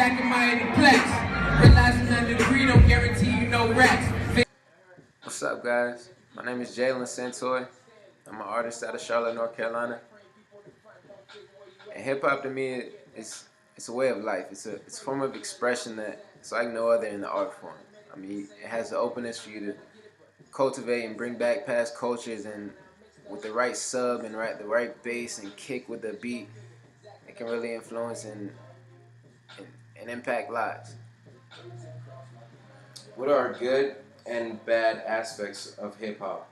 back in my 80plex. Realizing that degree don't guarantee you no rest. What's up, guys? My name is Jalen Santoy. I'm an artist out of Charlotte, North Carolina. And hip hop to me it's a way of life. It's a form of expression that it's like no other in the art form. I mean, it has the openness for you to cultivate and bring back past cultures, and with the right sub and the right bass and kick with the beat, it can really influence and impact lives. What are good and bad aspects of hip hop?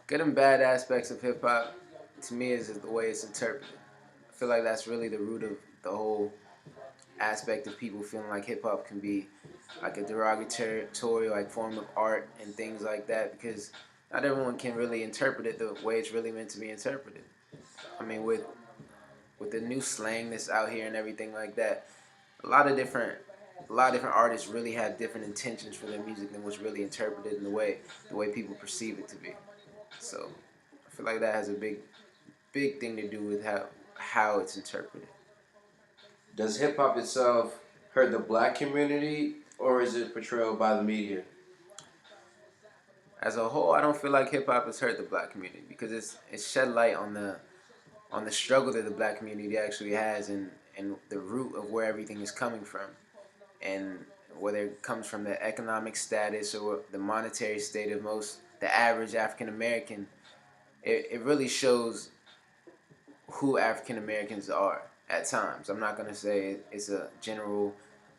Good and bad aspects of hip hop to me is the way it's interpreted. I feel like that's really the root of the whole aspect of people feeling like hip hop can be like a derogatory like form of art and things like that, because not everyone can really interpret it the way it's really meant to be interpreted. I mean, with the new slang that's out here and everything like that, a lot of different artists really have different intentions for their music than what's really interpreted in the way people perceive it to be. So I feel like that has a big thing to do with how it's interpreted. Does hip hop itself hurt the black community, or is it portrayed by the media? As a whole, I don't feel like hip hop has hurt the black community, because it's shed light on the struggle that the black community actually has, and the root of where everything is coming from, and whether it comes from the economic status or the monetary state of the average African American. It really shows who African Americans are at times. I'm not going to say it's a general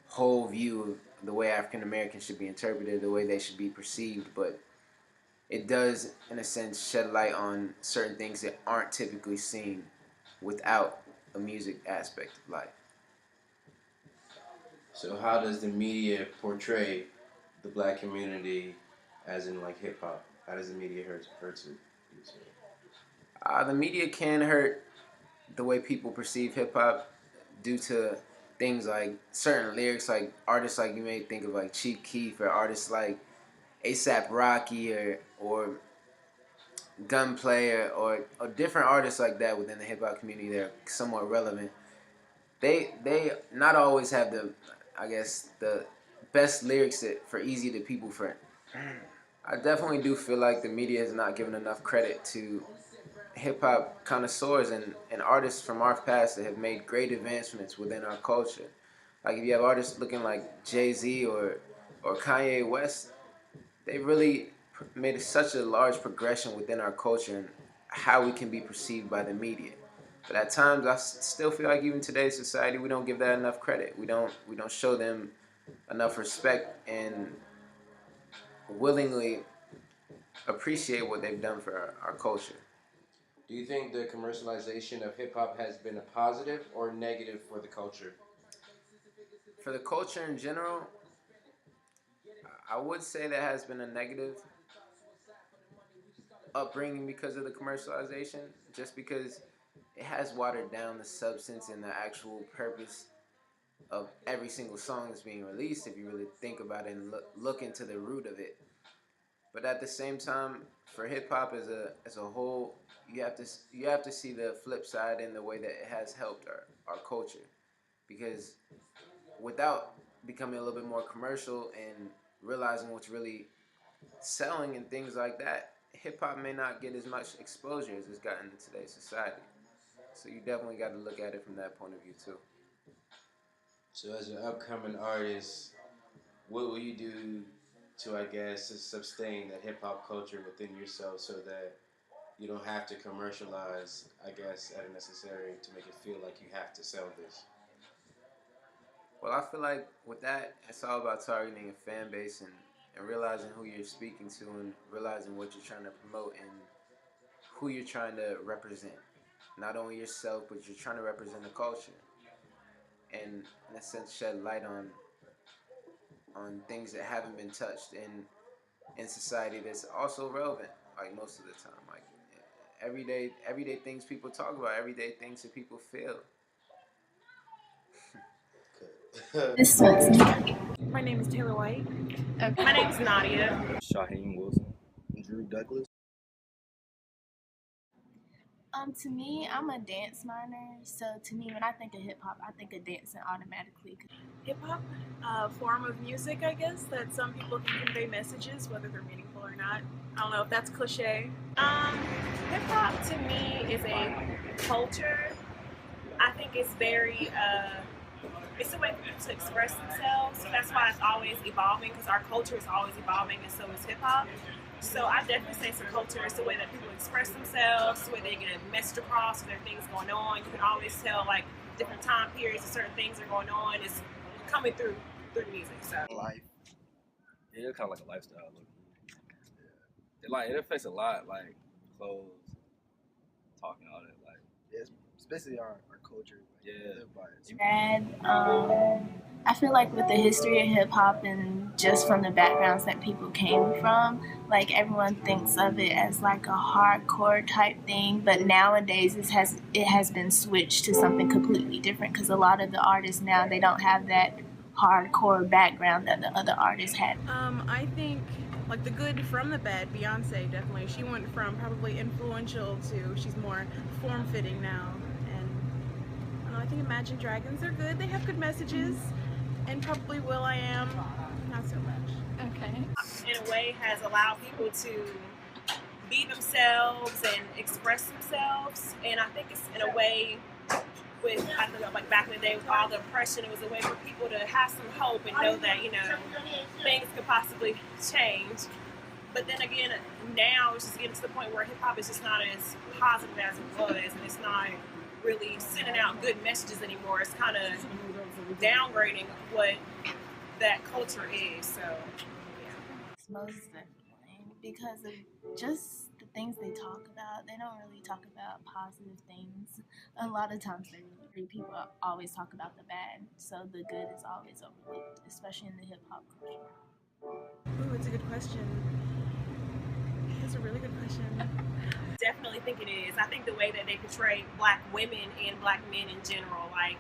whole view of the way African Americans should be interpreted, the way they should be perceived, but it does, in a sense, shed light on certain things that aren't typically seen without a music aspect of life. So how does the media portray the black community, as in like hip hop? How does the media hurt it? The media can hurt the way people perceive hip hop due to things like certain lyrics, like artists like you may think of like Chief Keef, or artists like A$AP Rocky or Gunplay, or different artists like that within the hip hop community that are somewhat relevant. They not always have the best lyrics for easy to people friend. I definitely do feel like the media has not given enough credit to hip hop connoisseurs and artists from our past that have made great advancements within our culture. Like if you have artists looking like Jay-Z or Kanye West, they really made such a large progression within our culture and how we can be perceived by the media. But at times, I still feel like even today's society, we don't give that enough credit. We don't show them enough respect and willingly appreciate what they've done for our culture. Do you think the commercialization of hip hop has been a positive or negative for the culture? For the culture in general, I would say that has been a negative upbringing because of the commercialization, just because it has watered down the substance and the actual purpose of every single song that's being released, if you really think about it and look into the root of it. But at the same time, for hip hop as a whole, you have to see the flip side in the way that it has helped our culture, because without becoming a little bit more commercial and realizing what's really selling and things like that, hip hop may not get as much exposure as it's gotten in today's society. So you definitely got to look at it from that point of view too. So as an upcoming artist, what will you do to, sustain that hip hop culture within yourself so that you don't have to commercialize, at a necessary to make it feel like you have to sell this? Well, I feel like with that, it's all about targeting a fan base and realizing who you're speaking to and realizing what you're trying to promote and who you're trying to represent. Not only yourself, but you're trying to represent the culture. And in a sense, shed light on things that haven't been touched in society that's also relevant, like most of the time. Like everyday things people talk about, everyday things that people feel. This one's My name is Taylor White. Okay. My name is Nadia. Shaheem Wilson. Drew Douglas. To me, I'm a dance minor, so to me, when I think of hip hop, I think of dancing automatically. Hip hop, a form of music, I guess, that some people can convey messages, whether they're meaningful or not. I don't know if that's cliche. Hip hop to me is a culture. I think it's very, it's a way for people to express themselves. That's why it's always evolving, because our culture is always evolving, and so is hip hop. So I definitely say it's a culture. It's the way that people express themselves, the way they get a message across, there are things going on. You can always tell, like, different time periods and certain things are going on. It's coming through music. So Life. Yeah, it's kind of like a lifestyle. It affects a lot, like clothes, talking, all that. Like, Yeah, especially our culture. Like, Yeah. we live by it. And I feel like with the history of hip hop and just from the backgrounds that people came from, like everyone thinks of it as like a hardcore type thing, but nowadays it has been switched to something completely different because a lot of the artists now they don't have that hardcore background that the other artists had. I think like the good from the bad. Beyonce definitely. She went from probably influential to she's more form-fitting now. And I don't know, I think Imagine Dragons are good. They have good messages. And probably will.i.am, not so much. Okay. In a way has allowed people to be themselves and express themselves. And I think it's in a way with, I don't know, like back in the day with all the oppression, it was a way for people to have some hope and know that, you know, things could possibly change. But then again, now it's just getting to the point where hip hop is just not as positive as it was, and it's not really sending out good messages anymore. It's kind of downgrading what that culture is. So, yeah. Most definitely, because of just the things they talk about. They don't really talk about positive things. A lot of times, people always talk about the bad, so the good is always overlooked, especially in the hip hop culture. Ooh, it's a good question. It's a really good question. Definitely think it is. I think the way that they portray black women and black men in general, like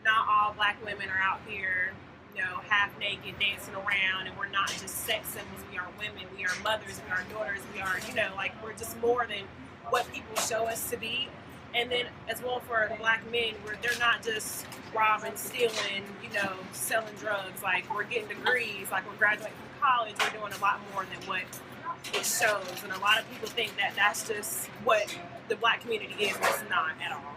not all black women are out here, you know, half naked dancing around, and we're not just sex symbols. We are women, we are mothers, we are daughters, we are, you know, like we're just more than what people show us to be. And then as well for the black men, they're not just robbing, stealing, you know, selling drugs. Like we're getting degrees, like we're graduating from college, we're doing a lot more than what it shows. And a lot of people think that that's just what the black community is, but it's not at all.